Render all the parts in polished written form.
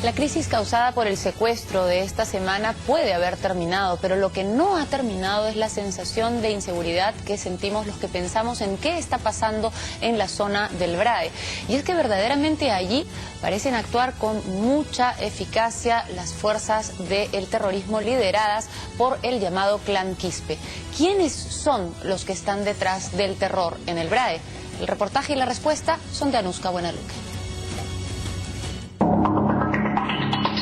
La crisis causada por el secuestro de esta semana puede haber terminado, pero lo que no ha terminado es la sensación de inseguridad que sentimos los que pensamos en qué está pasando en la zona del BRAE. Y es que verdaderamente allí parecen actuar con mucha eficacia las fuerzas del terrorismo lideradas por el llamado Clan Quispe. ¿Quiénes son los que están detrás del terror en el BRAE? El reportaje y la respuesta son de Anuska Buenaluque.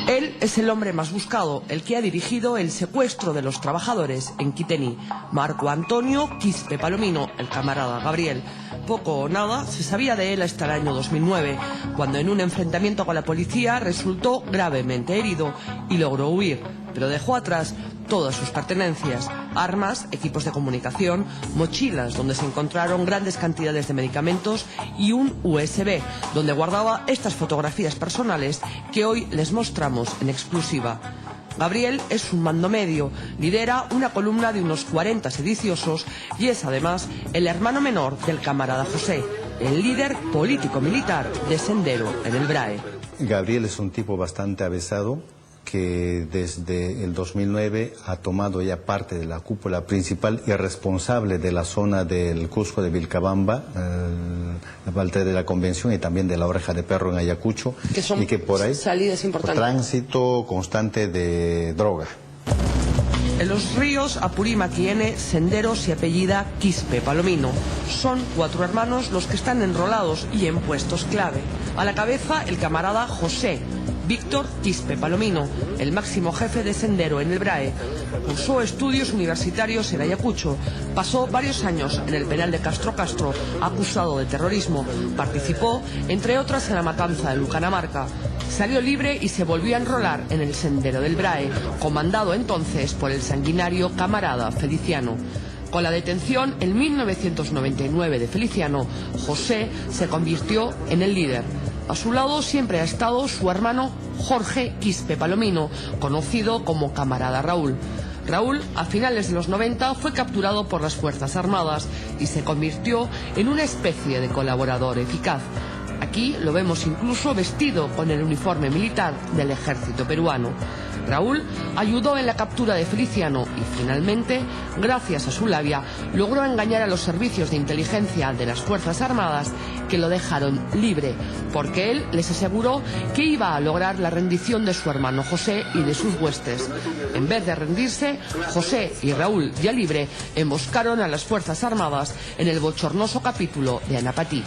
Él es el hombre más buscado, el que ha dirigido el secuestro de los trabajadores en Kiteni. Marco Antonio Quispe Palomino, el camarada Gabriel. Poco o nada se sabía de él hasta el año 2009, cuando en un enfrentamiento con la policía resultó gravemente herido y logró huir, pero dejó atrás todas sus pertenencias: armas, equipos de comunicación, mochilas donde se encontraron grandes cantidades de medicamentos y un USB donde guardaba estas fotografías personales que hoy les mostramos en exclusiva. Gabriel es un mando medio, lidera una columna de unos 40 sediciosos y es además el hermano menor del camarada José, el líder político-militar de Sendero en el BRAE. Gabriel es un tipo bastante avesado, que desde el 2009 ha tomado ya parte de la cúpula principal y responsable de la zona del Cusco de Vilcabamba, la parte de la Convención y también de la Oreja de Perro en Ayacucho, que son y que por ahí salidas importantes. Tránsito constante de droga. En los ríos Apurímac y Ene, Sendero se apellida Quispe Palomino. Son 4 hermanos los que están enrolados y en puestos clave. A la cabeza el camarada José Víctor Quispe Palomino, el máximo jefe de Sendero en el BRAE. Cursó estudios universitarios en Ayacucho, pasó varios años en el penal de Castro Castro, acusado de terrorismo. Participó, entre otras, en la matanza de Lucanamarca. Salió libre y se volvió a enrolar en el Sendero del BRAE, comandado entonces por el sanguinario camarada Feliciano. Con la detención en 1999 de Feliciano, José se convirtió en el líder. A su lado siempre ha estado su hermano Jorge Quispe Palomino, conocido como camarada Raúl. Raúl, a finales de los 90, fue capturado por las Fuerzas Armadas y se convirtió en una especie de colaborador eficaz. Aquí lo vemos incluso vestido con el uniforme militar del ejército peruano. Raúl ayudó en la captura de Feliciano y finalmente, gracias a su labia, logró engañar a los servicios de inteligencia de las Fuerzas Armadas, que lo dejaron libre, porque él les aseguró que iba a lograr la rendición de su hermano José y de sus huestes. En vez de rendirse, José y Raúl, ya libre, emboscaron a las Fuerzas Armadas en el bochornoso capítulo de Anapatí.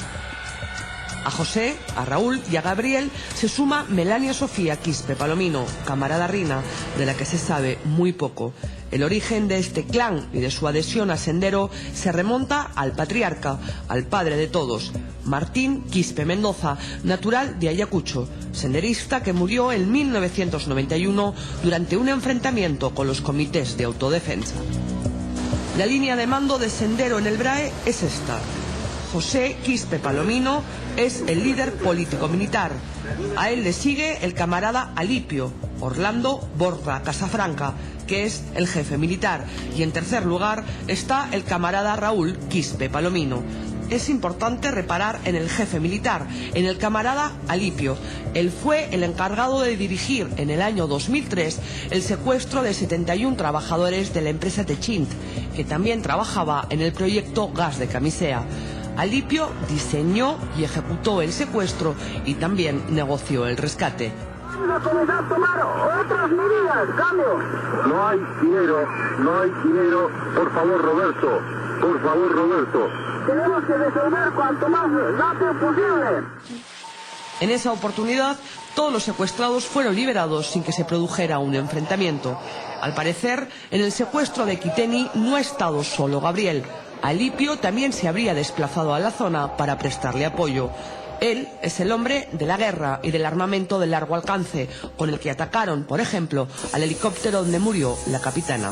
A José, a Raúl y a Gabriel se suma Melania Sofía Quispe Palomino, camarada Rina, de la que se sabe muy poco. El origen de este clan y de su adhesión a Sendero se remonta al patriarca, al padre de todos, Martín Quispe Mendoza, natural de Ayacucho, senderista que murió en 1991 durante un enfrentamiento con los comités de autodefensa. La línea de mando de Sendero en el BRAE es esta. José Quispe Palomino es el líder político-militar. A él le sigue el camarada Alipio Orlando Borda Casafranca, que es el jefe militar. Y en tercer lugar está el camarada Raúl Quispe Palomino. Es importante reparar en el jefe militar, en el camarada Alipio. Él fue el encargado de dirigir en el año 2003 el secuestro de 71 trabajadores de la empresa Techint, que también trabajaba en el proyecto Gas de Camisea. Alipio diseñó y ejecutó el secuestro y también negoció el rescate. Vamos a comenzar a tomar otras medidas, cambio. No hay dinero, por favor Roberto, tenemos que resolver cuanto más rápido posible. En esa oportunidad, todos los secuestrados fueron liberados sin que se produjera un enfrentamiento. Al parecer, en el secuestro de Kiteni no ha estado solo Gabriel. Alipio también se habría desplazado a la zona para prestarle apoyo. Él es el hombre de la guerra y del armamento de largo alcance, con el que atacaron, por ejemplo, al helicóptero donde murió la capitana.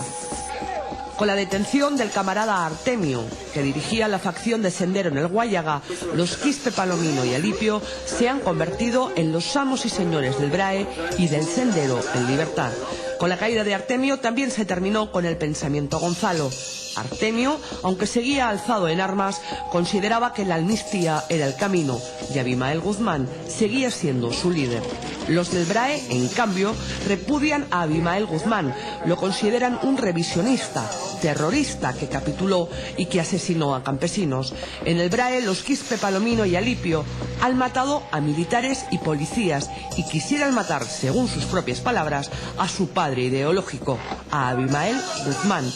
Con la detención del camarada Artemio, que dirigía la facción de Sendero en el Guayaga, los Quispe Palomino y Alipio se han convertido en los amos y señores del BRAE y del Sendero en libertad. Con la caída de Artemio también se terminó con el pensamiento Gonzalo. Artemio, aunque seguía alzado en armas, consideraba que la amnistía era el camino y Abimael Guzmán seguía siendo su líder. Los del BRAE, en cambio, repudian a Abimael Guzmán, lo consideran un revisionista, terrorista que capituló y que asesinó a campesinos. En el BRAE, los Quispe, Palomino y Alipio han matado a militares y policías y quisieran matar, según sus propias palabras, a su padre ideológico, a Abimael Guzmán.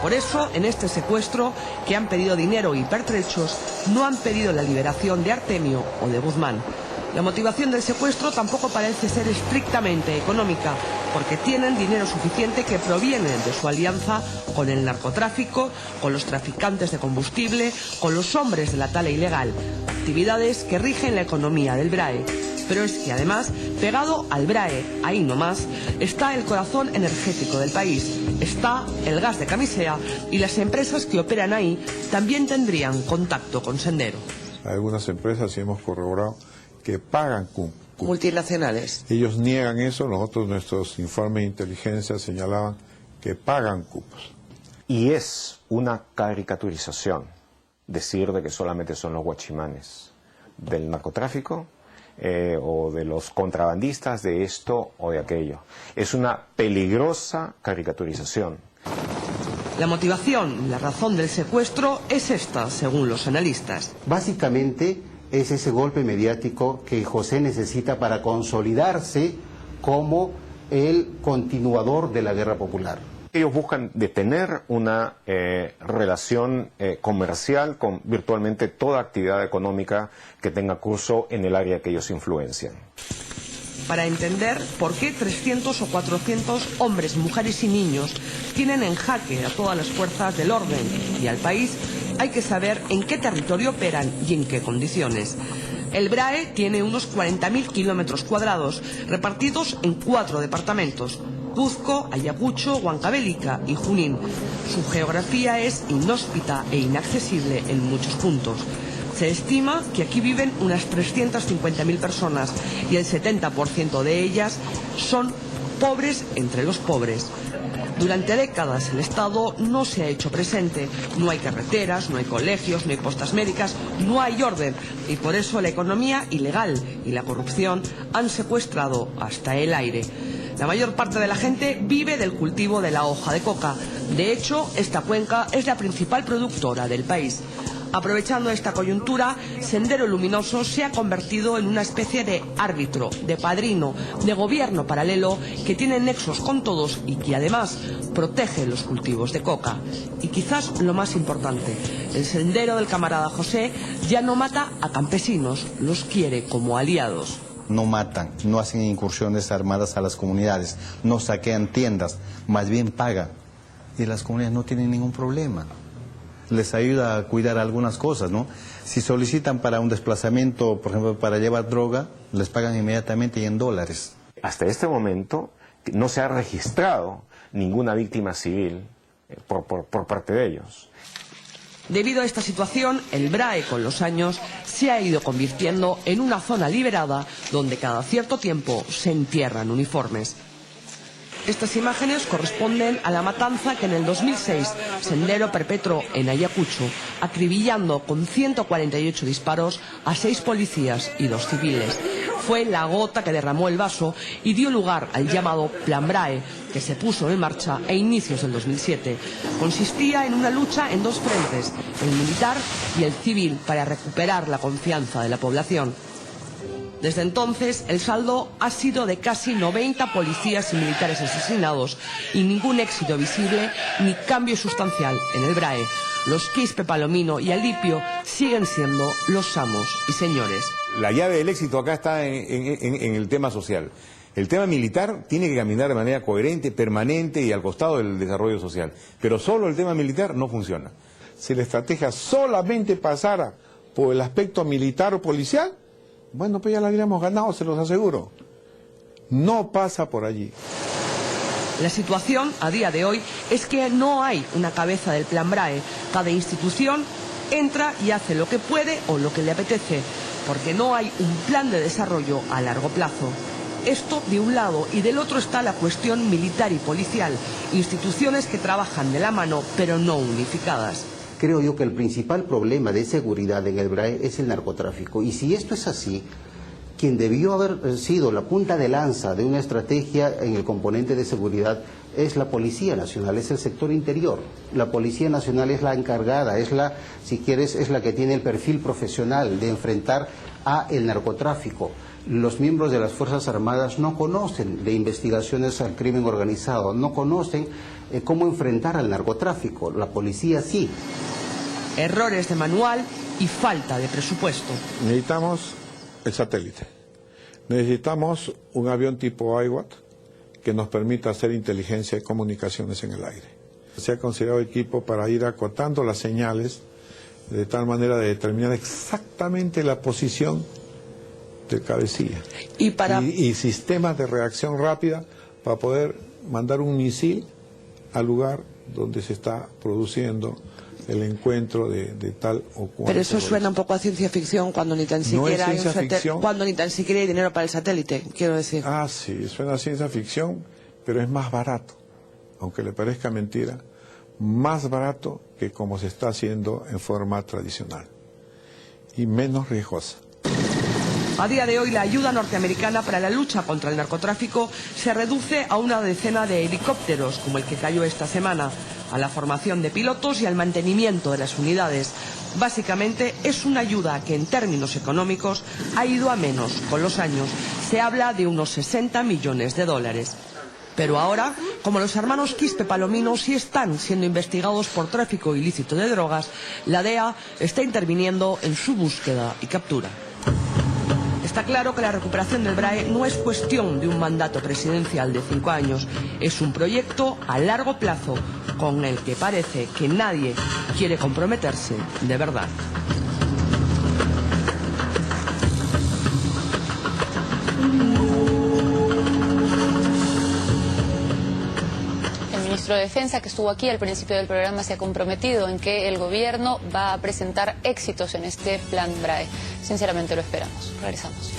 Por eso, en este secuestro, que han pedido dinero y pertrechos, no han pedido la liberación de Artemio o de Guzmán. La motivación del secuestro tampoco parece ser estrictamente económica, porque tienen dinero suficiente que proviene de su alianza con el narcotráfico, con los traficantes de combustible, con los hombres de la tala ilegal, actividades que rigen la economía del BRAE. Pero es que además, pegado al BRAE, ahí nomás, está el corazón energético del país, está el gas de Camisea, y las empresas que operan ahí también tendrían contacto con Sendero. Algunas empresas, sí hemos corroborado, que pagan cupos. Multinacionales. Ellos niegan eso, nosotros nuestros informes de inteligencia señalaban que pagan cupos. Y es una caricaturización decir de que solamente son los guachimanes del narcotráfico o de los contrabandistas de esto o de aquello. Es una peligrosa caricaturización. La motivación, la razón del secuestro es esta, según los analistas. Básicamente es ese golpe mediático que José necesita para consolidarse como el continuador de la guerra popular. Ellos buscan detener una relación comercial con virtualmente toda actividad económica que tenga curso en el área que ellos influencian. Para entender por qué 300 o 400 hombres, mujeres y niños tienen en jaque a todas las fuerzas del orden y al país, hay que saber en qué territorio operan y en qué condiciones. El BRAE tiene unos 40.000 kilómetros cuadrados, repartidos en 4 departamentos: Cuzco, Ayacucho, Huancavelica y Junín. Su geografía es inhóspita e inaccesible en muchos puntos. Se estima que aquí viven unas 350.000 personas y el 70% de ellas son pobres entre los pobres. Durante décadas el Estado no se ha hecho presente, no hay carreteras, no hay colegios, no hay postas médicas, no hay orden, y por eso la economía ilegal y la corrupción han secuestrado hasta el aire. La mayor parte de la gente vive del cultivo de la hoja de coca. De hecho, esta cuenca es la principal productora del país. Aprovechando esta coyuntura, Sendero Luminoso se ha convertido en una especie de árbitro, de padrino, de gobierno paralelo que tiene nexos con todos y que además protege los cultivos de coca. Y quizás lo más importante, el Sendero del camarada José ya no mata a campesinos, los quiere como aliados. No matan, no hacen incursiones armadas a las comunidades, no saquean tiendas, más bien pagan. Y las comunidades no tienen ningún problema. Les ayuda a cuidar algunas cosas, ¿no? Si solicitan para un desplazamiento, por ejemplo, para llevar droga, les pagan inmediatamente y en dólares. Hasta este momento no se ha registrado ninguna víctima civil por parte de ellos. Debido a esta situación, el BRAE con los años se ha ido convirtiendo en una zona liberada donde cada cierto tiempo se entierran uniformes. Estas imágenes corresponden a la matanza que en el 2006 Sendero perpetró en Ayacucho, acribillando con 148 disparos a 6 policías y 2 civiles. Fue la gota que derramó el vaso y dio lugar al llamado Plan BRAE, que se puso en marcha a inicios del 2007. Consistía en una lucha en 2 frentes, el militar y el civil, para recuperar la confianza de la población. Desde entonces, el saldo ha sido de casi 90 policías y militares asesinados y ningún éxito visible ni cambio sustancial en el BRAE. Los Quispe, Palomino y Alipio siguen siendo los amos y señores. La llave del éxito acá está en el tema social. El tema militar tiene que caminar de manera coherente, permanente y al costado del desarrollo social. Pero solo el tema militar no funciona. Si la estrategia solamente pasara por el aspecto militar o policial, bueno, pues ya la habríamos ganado, se los aseguro. No pasa por allí. La situación a día de hoy es que no hay una cabeza del Plan BRAE. Cada institución entra y hace lo que puede o lo que le apetece, porque no hay un plan de desarrollo a largo plazo. Esto de un lado, y del otro está la cuestión militar y policial, instituciones que trabajan de la mano pero no unificadas. Creo yo que el principal problema de seguridad en el BRAE es el narcotráfico. Y si esto es así, quien debió haber sido la punta de lanza de una estrategia en el componente de seguridad es la Policía Nacional, es el sector interior. La Policía Nacional es la encargada, es la, si quieres, es la que tiene el perfil profesional de enfrentar a el narcotráfico. Los miembros de las Fuerzas Armadas no conocen de investigaciones al crimen organizado, no conocen cómo enfrentar al narcotráfico. La policía sí. Errores de manual y falta de presupuesto. Necesitamos el satélite. Necesitamos un avión tipo IWAT que nos permita hacer inteligencia y comunicaciones en el aire. Se ha considerado equipo para ir acotando las señales de tal manera de determinar exactamente la posición del cabecilla. Y sistemas de reacción rápida para poder mandar un misil al lugar donde se está produciendo el encuentro de tal o cual. Pero eso suena un poco a ciencia ficción cuando ni tan siquiera hay dinero para el satélite, quiero decir. Ah, sí, suena a ciencia ficción, pero es más barato, aunque le parezca mentira, más barato que como se está haciendo en forma tradicional y menos riesgosa. A día de hoy, la ayuda norteamericana para la lucha contra el narcotráfico se reduce a una decena de helicópteros, como el que cayó esta semana, a la formación de pilotos y al mantenimiento de las unidades. Básicamente es una ayuda que en términos económicos ha ido a menos con los años. Se habla de unos 60 millones de dólares. Pero ahora, como los hermanos Quispe Palomino sí están siendo investigados por tráfico ilícito de drogas, la DEA está interviniendo en su búsqueda y captura. Está claro que la recuperación del BRAE no es cuestión de un mandato presidencial de 5 años, es un proyecto a largo plazo con el que parece que nadie quiere comprometerse de verdad. El ministro de Defensa, que estuvo aquí al principio del programa, se ha comprometido en que el gobierno va a presentar éxitos en este plan BRAE. Sinceramente lo esperamos. Regresamos.